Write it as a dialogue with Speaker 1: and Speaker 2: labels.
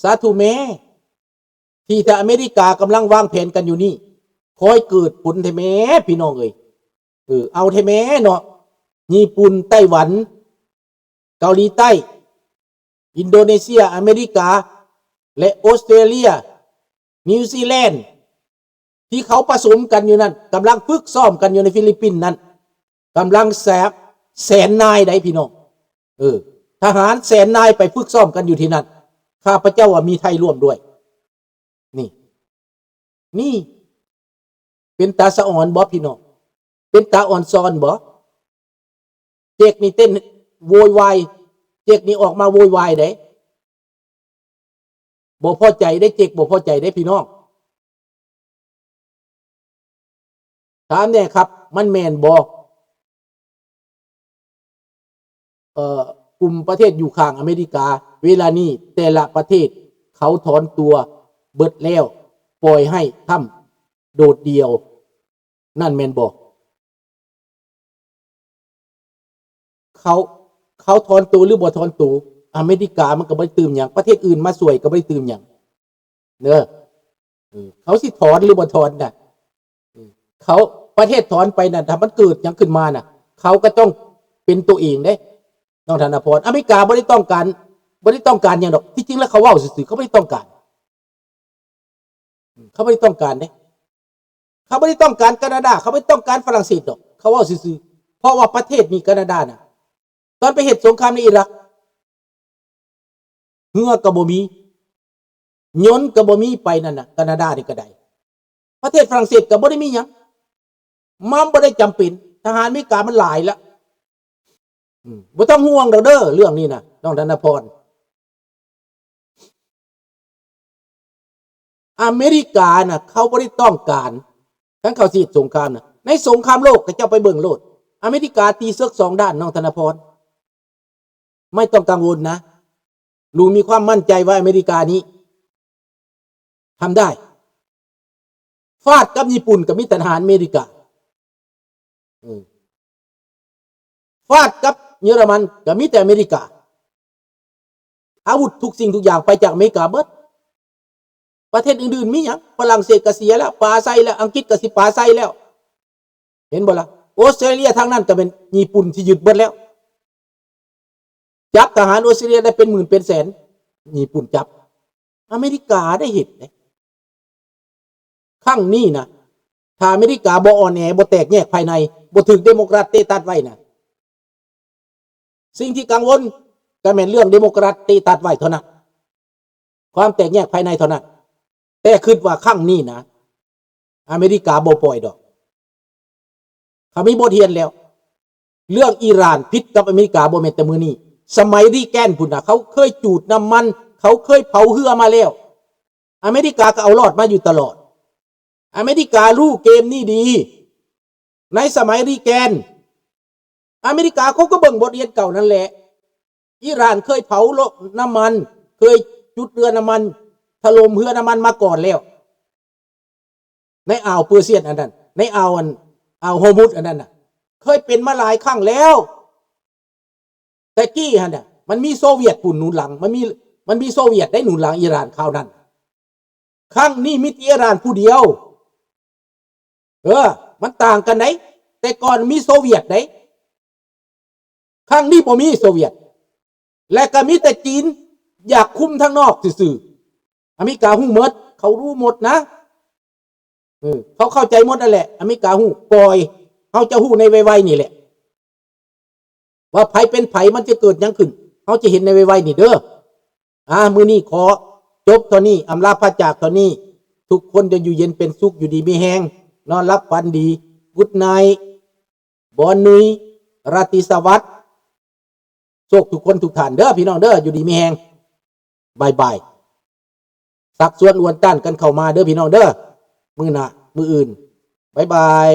Speaker 1: สาธุแม่ที่แต่อเมริกากำลังวางแผนกันอยู่นี่คอยเกิดผลเทแม่พี่น้องเอ้ยเอาเทแม่เนาะญี่ปุ่นไต้หวันเกาหลีใต้อินโดนีเซียอเมริกาและออสเตรเลียนิวซีแลนด์ที่เขาผสมกันอยู่นั่นกำลังฝึกซ้อมกันอยู่ในฟิลิปปินส์นั่นกำลังแสนนายได้พี่น้องทหารแสนนายไปฝึกซ้อมกันอยู่ที่นั่นข้าพเจ้าว่ามีไทยร่วมด้วยนี่เป็นตาสะอ่อนบ่พี่น้องเป็นตาอ่อนซอนบ่เจกนี่เต้นโวยวายเจกนี่ออกมาโวยวายได้บ่พอใจได้เจกบ่พอใจได้พี่น้องถามแน่ครับมันแม่นบ่กลุ่มประเทศอยู่ข้างอเมริกาเวลานี้แต่ละประเทศเขาถอนตัวเบิดแล้วปล่อยให้ทำโดดเดี่ยวนั่นแม่นบ่เขาถอนตัวหรือบ่ถอนตัวอเมริกามันก็บ่ตื่มหยังประเทศอื่นมาสวยก็บ่ตื่มหยังเด้อเขาสิถอนหรือบ่ถอนน่ะเขาประเทศถอนไปน่ะถ้ามันเกิดหยังขึ้นมาน่ะเขาก็ต้องเป็นตัวเองเด้น้องธนพรอเมริกาบ่ได้ต้องการหยังดอกที่จริงแล้วเขาเว้าซื่อๆเขาไม่ได้ต้องการเขาไม่ได้ต้องการเด้เขาไม่ได้ต้องการแคนาดาเขาไม่ต้องการฝรั่งเศสดอกเขาเว้าซื่อๆเพราะว่าประเทศมีแคนาดาน่ะตอนไปเหตุสงครามในอิรักเฮือก็บ่มียนต์ก็บ่มีไปนั่นน่ะแคนาดานี่ก็ได้ประเทศฝรั่งเศสก็บ่ได้มีหยังมันบ่ได้จำเป็นทหารอเมริกามันหลายแล้วบ่ต้องห่วงดอกเด้อเรื่องนี้น่ะน้องธนพรอเมริกาน่ะเขาบ่ได้ต้องการทั้งเขาสิสงครามน่ะในสงครามโลกก็เจ้าไปเบิ่งโลดอเมริกาตีเสือกสองด้านน้องธนพรไม่ต้องกังวลนะลุงมีความมั่นใจว่าอเมริกานี้ทำได้ฟาดกับญี่ปุ่นกับมิตรทหารอเมริกาฟาดกับเยอรมันกับมิตรอเมริกาอาวุธทุกสิ่งทุกอย่างไปจากอเมริกาเบิดประเทศอื่นๆมีหยังฝรั่งเศสก็เสียแล้วปาไซแล้วอังกฤษก็สิปาไซแล้วเห็นบ่ล่ะออสเตรเลียทางนั้นก็เป็นญี่ปุ่นที่ยึดเบิดแล้วจับทหารออสเตรเลียได้เป็นหมื่นเป็นแสนญี่ปุ่นจับอเมริกาได้เห็นไหมครั้งนี้นะถ้าอเมริกาบ่อ่อนแอบ่แตกแยกภายในบ่ถึงเดโมแครตเตตัดไว้นะสิ่งที่กังวลก็แม่นเรื่องเดโมแครตเตตัดไว้เท่านั้นความแตกแยกภายในเท่านั้นแต่คิดว่าครั้งนี้นะอเมริกาบ่ปล่อยดอกเขามีบทเรียนแล้วเรื่องอิหร่านพิษกับอเมริกาบ่แม่นแต่มื้อนี้สมัยรีแกนพุ่นน่ะเขาเคยจูดน้ำมันเขาเคยเผาเรือมาแล้วอเมริกาก็เอารอดมาอยู่ตลอดอเมริการู้เกมนี้ดีในสมัยรีแกนอเมริกาเขาก็เบิ่งบทเรียนเก่านั่นแหละอิหร่านเคยเผาน้ำมันเคยจุดเรือน้ำมันถล่มเรือน้ำมันมาก่อนแล้วในอ่าวเปอร์เซียนอันนั้นในอ่าวโฮมุสอันนั้นน่ะเคยเป็นมาหลายครั้งแล้วแต่กี้ฮะเนี่ยมันมีโซเวียตปุ่นหนุนหลังมันมีโซเวียตได้หนุนหลังอิหร่านคราวนั้นครั้งนี้มีอิหร่านผู้เดียวมันต่างกันไหนแต่ก่อนมีโซเวียตไหนครั้งนี้บ่มีโซเวียตและก็มีแต่จีนอยากคุมทั้งนอกซื่ออเมริกาหู้หมดเขารู้หมดนะเขาเข้าใจหมดนั่นแหละอเมริกาหู้ปล่อยเขาจะหู้ในไวๆนี่แหละว่าไผเป็นไผมันจะเกิดยังขึ้นเขาจะเห็นในไวๆนี่เด้อมื้อนี้ขอจบเท่านี้อำลาพระจากเท่านี้ทุกคนจะอยู่เย็นเป็นสุขอยู่ดีมีแฮงนอนรับฝันดีกุดไนท์บอนนุยราตรีสวัสดิ์โชคทุกคนทุกท่านเด้อพี่น้องเด้ออยู่ดีมีแฮงบายบายสักส่วนอวนต้านกันเข้ามาเด้อพี่น้องเด้อมื้อหน้ามื้ออื่นบายบาย